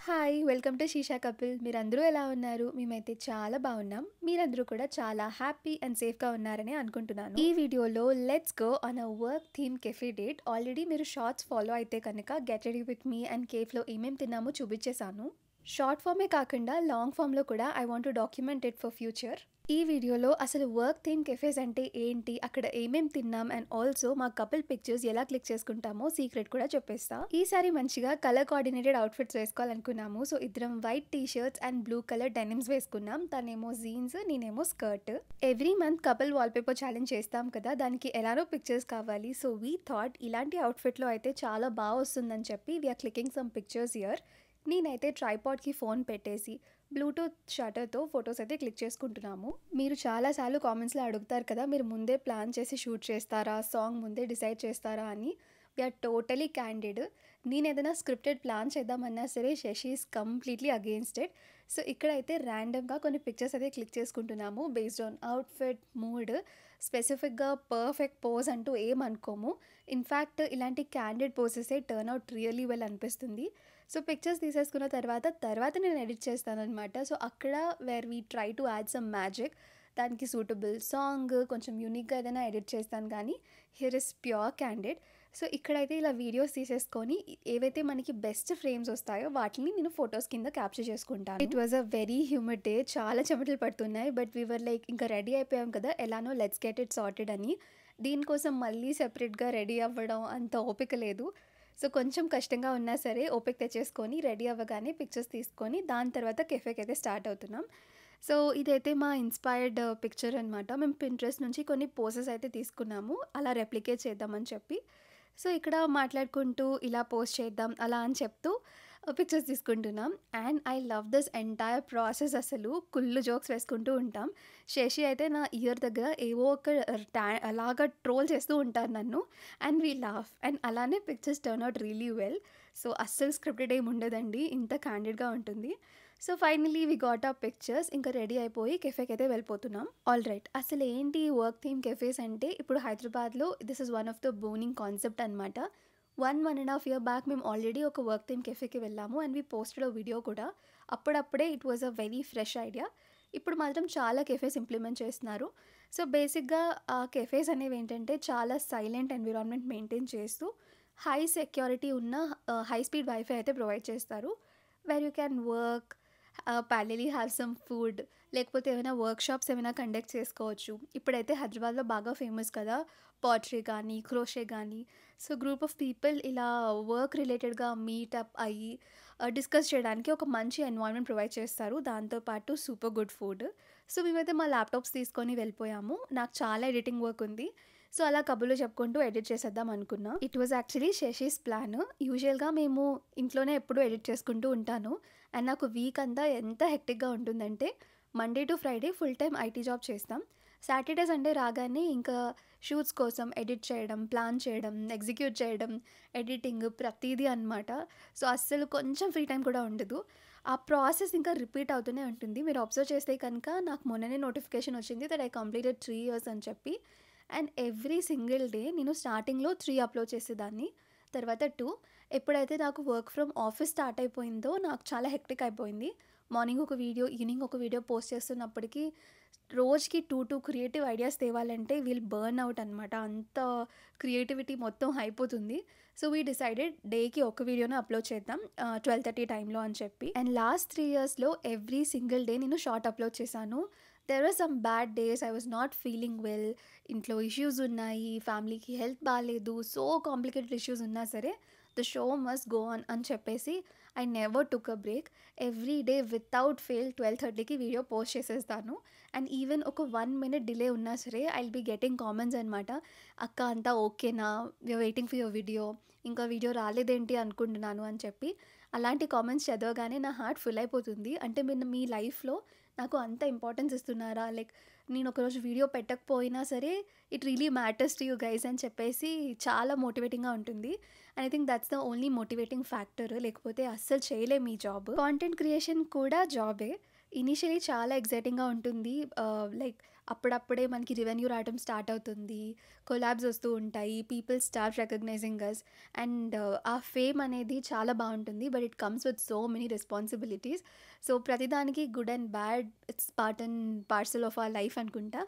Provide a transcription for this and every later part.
Hi! Welcome to Sheesha couple. మీరందరూ ఎలా ఉన్నారు? మేమైతే చాలా బాగున్నాం. మీరందరూ కూడా చాలా హ్యాపీ అండ్ సేఫ్‌గా ఉన్నారని అనుకుంటున్నాను. ఈ వీడియోలో let's go on a work theme cafe date. Already మీరు షార్ట్స్ ఫాలో అయితే కనుక get ready with me and కేఫ్‌లో ఏమేం తిన్నామో చూపించేశాను. షార్ట్ ఫార్మే కాకుండా లాంగ్ ఫార్మ్‌లో కూడా I want to document it for future. ఈ వీడియోలో అసలు వర్క్ థీమ్ కెఫేస్ అంటే ఏంటి, అక్కడ ఏమేం తిన్నాం అండ్ ఆల్సో మా కపుల్ పిక్చర్స్ ఎలా క్లిక్ చేసుకుంటామో సీక్రెట్ కూడా చెప్పేస్తా. ఈసారి మంచిగా కలర్ కోఆర్డినేటెడ్ అవుట్ఫిట్స్ వేసుకోవాలనుకున్నాము. సో ఇద్దరం white T shirts and blue colour denims వేసుకున్నాం. తనేమో జీన్స్, నేనేమో skirt. Every month couple wallpaper challenge చేస్తాం కదా, దానికి ఎలానో పిక్చర్స్ కావాలి. సో వీ థాట్ ఇలాంటి అవుట్ఫిట్లో అయితే చాలా బాగా వస్తుందని చెప్పి we're clicking some pictures here. నేనైతే ట్రైపాడ్కి ఫోన్ పెట్టేసి బ్లూటూత్ షటర్తో ఫొటోస్ అయితే క్లిక్ చేసుకుంటున్నాము. మీరు చాలాసార్లు కామెంట్స్లో అడుగుతారు కదా, మీరు ముందే ప్లాన్ చేసి షూట్ చేస్తారా, సాంగ్ ముందే డిసైడ్ చేస్తారా అని. We're totally candid. నేను ఏదైనా స్క్రిప్టెడ్ ప్లాన్ చేద్దామన్నా సరే Shashi is completely against it. So ఇక్కడైతే ర్యాండమ్గా కొన్ని పిక్చర్స్ అయితే క్లిక్ చేసుకుంటున్నాము బేస్డ్ ఆన్ అవుట్ఫిట్, మూడ్. స్పెసిఫిక్గా పర్ఫెక్ట్ పోజ్ అంటూ ఏమనుకోము. ఇన్ఫ్యాక్ట్ ఇలాంటి క్యాండిడ్ పోజెసే టర్న్ అవుట్ రియల్లీ వెల్ అనిపిస్తుంది. సో పిక్చర్స్ తీసేసుకున్న తర్వాత నేను ఎడిట్ చేస్తానన్నమాట. సో అక్కడ where we try to add some magic, దానికి సూటబుల్ సాంగ్ కొంచెం యూనిక్గా ఏదైనా ఎడిట్ చేస్తాను. కానీ here is pure candid. So ఇక్కడైతే ఇలా వీడియోస్ తీసేసుకొని ఏవైతే మనకి బెస్ట్ ఫ్రేమ్స్ వస్తాయో వాటిని నేను ఫొటోస్ కింద క్యాప్చర్ చేసుకుంటాను. It was a very humid day, చాలా చెమటలు పడుతున్నాయి. బట్ వీవర్ లైక్ ఇంకా రెడీ అయిపోయాం కదా, ఎలానో లెట్స్ గెట్ ఇట్ సార్టెడ్ అని. దీనికోసం మళ్ళీ సెపరేట్గా రెడీ అవ్వడం అంత ఓపిక లేదు. సో కొంచెం కష్టంగా ఉన్నా సరే ఓపిక తెచ్చేసుకొని రెడీ అవ్వగానే పిక్చర్స్ తీసుకొని దాని తర్వాత కెఫేకి అయితే స్టార్ట్ అవుతున్నాం. సో ఇదైతే మా ఇన్స్పైర్డ్ పిక్చర్ అనమాట. మేము పింట్రెస్ట్ నుంచి కొన్ని పోజెస్ అయితే తీసుకున్నాము అలా రెప్లికేట్ చేద్దామని చెప్పి. సో ఇక్కడ మాట్లాడుకుంటూ ఇలా పోస్ట్ చేద్దాం అలా అని చెప్తూ పిక్చర్స్ తీసుకుంటున్నాం. And I love this entire process. అసలు కుళ్ళు జోక్స్ వేసుకుంటూ ఉంటాం. శశి అయితే నా ఇయర్ దగ్గర ఏవో ఒక అలాగా ట్రోల్ చేస్తూ ఉంటారు నన్ను. అండ్ వీ లాఫ్ అండ్ అలానే pictures turn out really well. So అస్సలు స్క్రిప్టెడ్ ఏమి ఉండదండి, ఇంత క్యాండిడ్గా ఉంటుంది. సో ఫైనలీ వీ గాట్ ఆ పిక్చర్స్. ఇంకా రెడీ అయిపోయి కెఫేకి అయితే వెళ్ళిపోతున్నాం. ఆల్ రైట్, అసలు ఏంటి వర్క్ థీమ్ కెఫేస్ అంటే, ఇప్పుడు హైదరాబాద్లో this is one of the booming concept అనమాట. 1.5 year బ్యాక్ మేము ఆల్రెడీ ఒక వర్క్ థీమ్ కెఫేకి వెళ్ళాము అండ్ వీ పోస్టెడ్ వీడియో కూడా. అప్పుడప్పుడే it was a very fresh idea. ఇప్పుడు మాత్రం చాలా కెఫేస్ ఇంప్లిమెంట్ చేస్తున్నారు. సో బేసిక్గా ఆ కెఫేస్ అనేవి ఏంటంటే చాలా సైలెంట్ ఎన్విరాన్మెంట్ మెయింటైన్ చేస్తూ హై సెక్యూరిటీ ఉన్న హై స్పీడ్ వైఫై అయితే ప్రొవైడ్ చేస్తారు. Where you can work, ప్యారలీ have some food, లేకపోతే ఏమైనా వర్క్షాప్స్ ఏమైనా కండక్ట్ చేసుకోవచ్చు. ఇప్పుడైతే హైదరాబాద్లో బాగా ఫేమస్ కదా పాట్రీ కానీ క్రోషే కానీ. సో గ్రూప్ ఆఫ్ పీపుల్ ఇలా వర్క్ రిలేటెడ్గా మీటప్ అయ్యి డిస్కస్ చేయడానికి ఒక మంచి ఎన్వైరన్మెంట్ ప్రొవైడ్ చేస్తారు. దాంతోపాటు సూపర్ గుడ్ ఫుడ్. సో మేమైతే మా ల్యాప్టాప్స్ తీసుకొని వెళ్ళిపోయాము. నాకు చాలా ఎడిటింగ్ వర్క్ ఉంది. సో అలా కబుర్లు చెప్పుకుంటూ ఎడిట్ చేసేద్దాం అనుకున్నా. It was actually Shashi's plan. యూజువల్గా మేము ఇంట్లోనే ఎప్పుడూ ఎడిట్ చేసుకుంటూ ఉంటాను. అండ్ నాకు వీక్ అంతా ఎంత హెక్టిక్గా ఉంటుందంటే Monday to Friday full time IT job చేస్తాం. సాటర్డే సండే రాగానే ఇంకా షూట్స్ కోసం ఎడిట్ చేయడం, ప్లాన్ చేయడం, ఎగ్జిక్యూట్ చేయడం, ఎడిటింగ్ ప్రతిదీ అనమాట. సో అస్సలు కొంచెం ఫ్రీ టైం కూడా ఉండదు. ఆ ప్రాసెస్ ఇంకా రిపీట్ అవుతూనే ఉంటుంది. మీరు అబ్జర్వ్ చేస్తే కనుక నాకు మొన్ననే నోటిఫికేషన్ వచ్చింది దట్ ఐ కంప్లీటెడ్ 3 years అని చెప్పి. అండ్ ఎవ్రీ సింగిల్ డే నేను స్టార్టింగ్లో 3 అప్లోడ్ చేసేదాన్ని, తర్వాత 2. ఎప్పుడైతే నాకు వర్క్ ఫ్రమ్ ఆఫీస్ స్టార్ట్ అయిపోయిందో నాకు చాలా హెక్టిక్ అయిపోయింది. మార్నింగ్ ఒక వీడియో, ఈవినింగ్ ఒక వీడియో పోస్ట్ చేస్తున్నప్పటికీ రోజుకి 2 క్రియేటివ్ ఐడియాస్ తేవాలంటే వీల్ బర్న్ అవుట్ అనమాట. అంత క్రియేటివిటీ మొత్తం అయిపోతుంది. సో వీ డిసైడెడ్ డేకి ఒక వీడియోనే అప్లోడ్ చేద్దాం 12:30 టైంలో అని చెప్పి. అండ్ లాస్ట్ 3 yearsలో ఎవ్రీ సింగిల్ డే నేను షార్ట్ అప్లోడ్ చేశాను. There are some bad days, I was not feeling well, ఇంట్లో ఇష్యూస్ ఉన్నాయి, ఫ్యామిలీకి హెల్త్ బాగాలేదు, సో కాంప్లికేటెడ్ ఇష్యూస్ ఉన్నా సరే the show must go on అని చెప్పేసి I never took a break. Every day without fail 12:30కి వీడియో పోస్ట్ చేసేస్తాను. అండ్ ఈవెన్ ఒక 1 minute డిలే ఉన్నా సరే I will be getting comments అనమాట. అక్క అంతా ఓకేనా, we're waiting for your video, ఇంకా వీడియో రాలేదేంటి అనుకుంటున్నాను అని చెప్పి. అలాంటి కామెంట్స్ చదవగానే నా హార్ట్ ఫుల్ అయిపోతుంది. అంటే మీరు మీ లైఫ్లో నాకు అంత ఇంపార్టెన్స్ ఇస్తున్నారా, లైక్ నేను ఒకరోజు వీడియో పెట్టకపోయినా సరే it really matters to you guys అని చెప్పేసి చాలా మోటివేటింగ్గా ఉంటుంది. And I think that's the only motivating factor. లేకపోతే అస్సలు చేయలేము ఈ జాబ్. కాంటెంట్ క్రియేషన్ కూడా జాబే. ఇనీషియలీ చాలా ఎగ్జైటింగ్గా ఉంటుంది. లైక్ అప్పుడప్పుడే మనకి రెవెన్యూ రావడం స్టార్ట్ అవుతుంది. కొలాబ్స్ వస్తూ ఉంటాయి. People start recognizing us and ఆ ఫేమ్ అనేది చాలా బావుంటుంది. But it comes with so many responsibilities. So ప్రతిదానికి good and bad it's part and parcel of our life అనుకుంటా.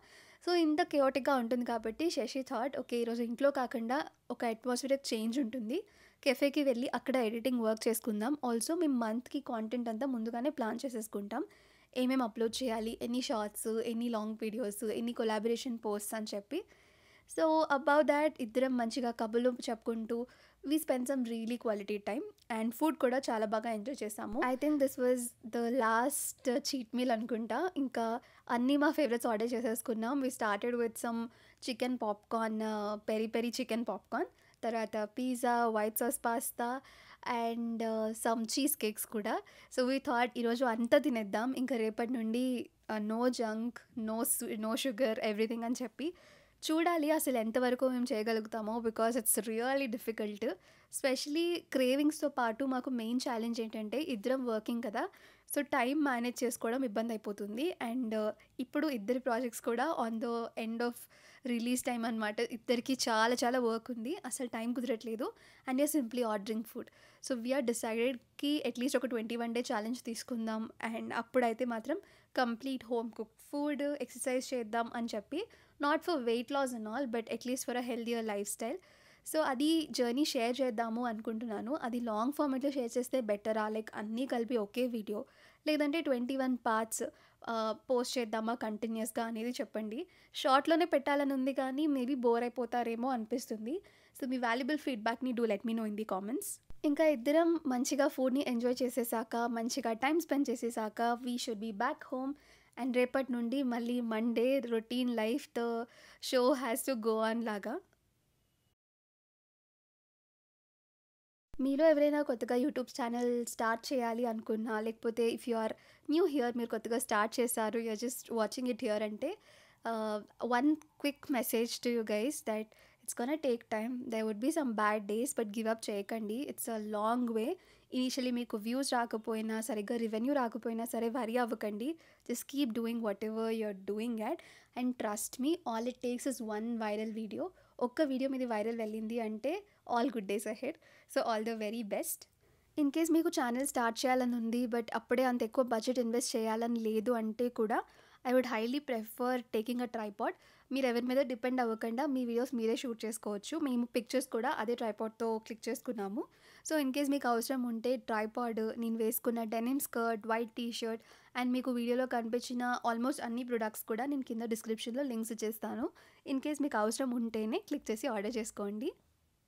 సో ఇంత కేయోటిక్‌గా ఉంటుంది కాబట్టి శశి థాట్ ఓకే. ఈరోజు ఇంట్లో కాకుండా ఒక అట్మాస్ఫియరిక్ చేంజ్ ఉంటుంది. కెఫేకి వెళ్ళి అక్కడ ఎడిటింగ్ వర్క్ చేసుకుందాం. ఆల్సో మేము మంత్‌కి కాంటెంట్ అంతా ముందుగానే ప్లాన్ చేసేసుకుంటాం. ఏమేమి అప్లోడ్ చేయాలి, ఎన్ని షార్ట్స్, ఎన్ని లాంగ్ వీడియోస్, ఎన్ని కొలాబరేషన్ పోస్ట్స్ అని చెప్పి. సో అబౌట్ దాట్ ఇద్దరం మంచిగా కబుర్లు చెప్పుకుంటూ we spend some really quality time and food కూడా చాలా బాగా ఎంజాయ్ చేసాము. I think this was the last cheat meal అనుకుంటా. ఇంకా అన్నీ మా ఫేవరెట్స్ ఆర్డర్ చేసేసుకున్నాం. We started with some chicken popcorn, peri peri chicken popcorn, తర్వాత pizza, white sauce pasta and some cheesecakes కూడా. సో వీ థాట్ ఈరోజు అంతా తినేద్దాం, ఇంకా రేపటి నుండి no junk, no sugar, everything అని చెప్పి. చూడాలి అసలు ఎంతవరకు మేము చేయగలుగుతామో, because it's really difficult. Specially క్రేవింగ్స్తో పాటు మాకు మెయిన్ ఛాలెంజ్ ఏంటంటే ఇద్దరం వర్కింగ్ కదా. సో టైం మేనేజ్ చేసుకోవడం ఇబ్బంది అయిపోతుంది. అండ్ ఇప్పుడు ఇద్దరి ప్రాజెక్ట్స్ కూడా on the end of release time అనమాట. ఇద్దరికి చాలా చాలా వర్క్ ఉంది, అసలు టైం కుదరట్లేదు. And you simply ordering food. So we're డిసైడెడ్కి అట్లీస్ట్ ఒక 21 డే ఛాలెంజ్ తీసుకుందాం. అండ్ అప్పుడైతే మాత్రం complete home cook food, exercise చేద్దాం అని చెప్పి. Not for weight loss and all, but at least for a healthier lifestyle. So అది జర్నీ షేర్ చేద్దాము అనుకుంటున్నాను. అది లాంగ్ ఫార్మాట్లో షేర్ చేస్తే బెటరా, లైక్ అన్నీ కలిపి ఒకే వీడియో, లేదంటే 21 పార్ట్స్ పోస్ట్ చేద్దామా కంటిన్యూస్గా అనేది చెప్పండి. షార్ట్లోనే పెట్టాలని ఉంది కానీ మేబీ బోర్ అయిపోతారేమో అనిపిస్తుంది. సో మీ వాల్యుబుల్ ఫీడ్బ్యాక్ని do let me know in the comments. ఇంకా ఇద్దరం మంచిగా ఫుడ్ని ఎంజాయ్ చేసేసాక, మంచిగా టైం స్పెండ్ చేసేసాక we should be back home. And రేపటి నుండి మళ్ళీ Monday routine life, the show has to go on లాగా. మీలో ఎవరైనా కొత్తగా యూట్యూబ్ ఛానల్ స్టార్ట్ చేయాలి అనుకున్నా, లేకపోతే if you are new here, మీరు కొత్తగా స్టార్ట్ చేశారు, you're just watching it here అంటే one quick message to you guys that it's gonna take time. There would be some bad days, but give up చేయకండి. It's a long way. Initially మీకు views రాకపోయినా, సరిగ్గా revenue రాకపోయినా సరే worry అవ్వకండి. Just keep doing whatever you're doing at. And trust me, all it takes is one viral video. ఒక్క video మీది viral వెళ్ళింది అంటే all good days ahead. So all the very best. In case మీకు channel start చేయాలని ఉంది, but అప్పుడే అంత ఎక్కువ బడ్జెట్ ఇన్వెస్ట్ చేయాలని లేదు అంటే కూడా I would highly prefer taking a tripod. మీరు ఎవరి మీద డిపెండ్ అవ్వకుండా మీ వీడియోస్ మీరే షూట్ చేసుకోవచ్చు. మేము పిక్చర్స్ కూడా అదే ట్రైపాడ్తో క్లిక్ చేసుకున్నాము. సో ఇన్ కేస్ మీకు అవసరం ఉంటే ట్రైపాడ్, నేను వేసుకున్న denim skirt, white T shirt and మీకు వీడియోలో కనిపించిన ఆల్మోస్ట్ అన్ని ప్రొడక్ట్స్ కూడా నేను కింద డిస్క్రిప్షన్లో లింక్స్ ఇచ్చేస్తాను. ఇన్ కేస్ మీకు అవసరం ఉంటేనే క్లిక్ చేసి ఆర్డర్ చేసుకోండి.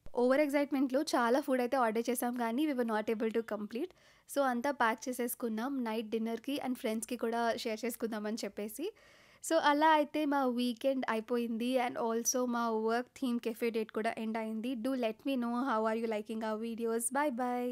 ఓవర్ ఎక్సైట్మెంట్లో చాలా ఫుడ్ అయితే ఆర్డర్ చేసాం కానీ we were not able to complete. So అంతా ప్యాక్ చేసేసుకున్నాం నైట్ డిన్నర్కి అండ్ ఫ్రెండ్స్కి కూడా షేర్ చేసుకుందామని చెప్పేసి. సో అలా అయితే మా వీకెండ్ అయిపోయింది అండ్ ఆల్సో మా వర్క్ థీమ్ కెఫే డేట్ కూడా ఎండ్ అయింది. Do let me know how are you liking our videos. Bye bye.